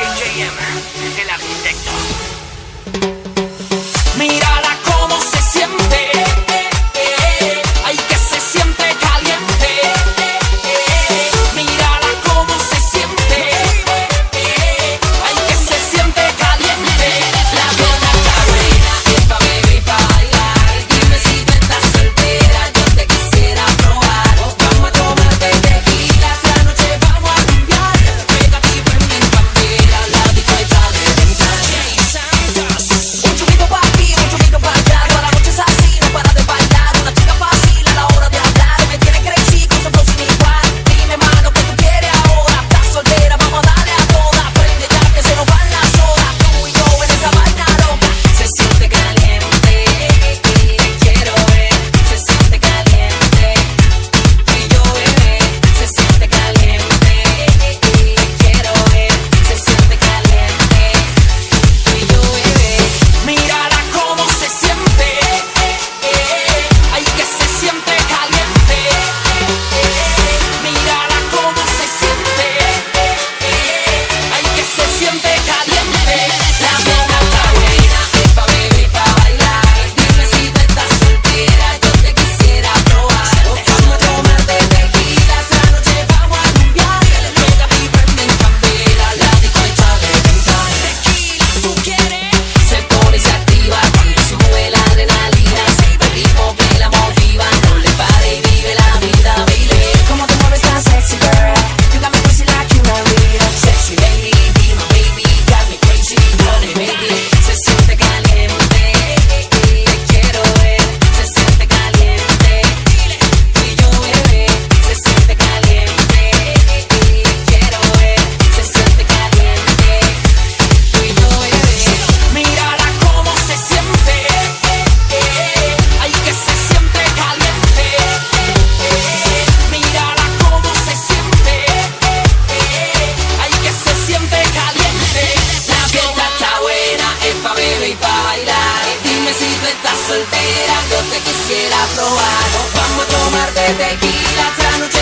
AJM, el arquitecto. Mírala cómo se siente, ay que se siente caliente. Mírala cómo se siente, ay que se siente caliente. La vida está buena, es pa' beber y pa' bailar. Dime si tú estás soltera, yo te quisiera probar. Vamos a tomar de tequila, esta noche vamos a rumbear. Pégate y prende en candela, la disco está de ventana. Un chupito pa' aquí, un chupito pa' allá. Toda la noche es así, no para de bailar. Una chica fácil a la hora de hablar. Me tiene crazy con su flow sin igual. Dime, mano, ¿qué tú quieres ahora? Estás soltera, vamos a darle a toda. Prende ya que se nos van las horas. Tú y yo en esta vaina loca. Se siente caliente, quiero ver. Se siente caliente, tú y yo, bebé. Se siente caliente, quiero ver. Se siente caliente, tú y yo, bebé. Mírala cómo se siente, ay que se siente caliente. Mírala cómo se siente, ay que se siente caliente. La vida está buena, es pa' beber y pa' bailar. Dime si tú estás soltera, yo te quisiera probar. Vamos a tomar de tequila, esta noche vamos a rumbear. Pégate y prende en candela, la disco está de ventana. Tequila, ¿tú quieres? Se pone y se activa cuando sube la adrenalina. El ritmo que la motiva, no le pare y vive la vida, baby. Cómo te mueves tan sexy, girl. You got me crazy like you know it. Sexy lady, be my baby. Got me crazy, honey, baby. Se siente caliente, te quiero ver. Se siente caliente, tú y yo, bebé. Se siente caliente, quiero ver. Se siente caliente, tú y yo, bebé. Mírala cómo se siente, ay que se siente caliente. Mírala cómo se siente, ay que se siente caliente. La fiesta está buena, es pa' beber y pa' bailar. Dime si tú estás soltera, yo te quisiera probar. Vamos a tomar de tequila, esta noche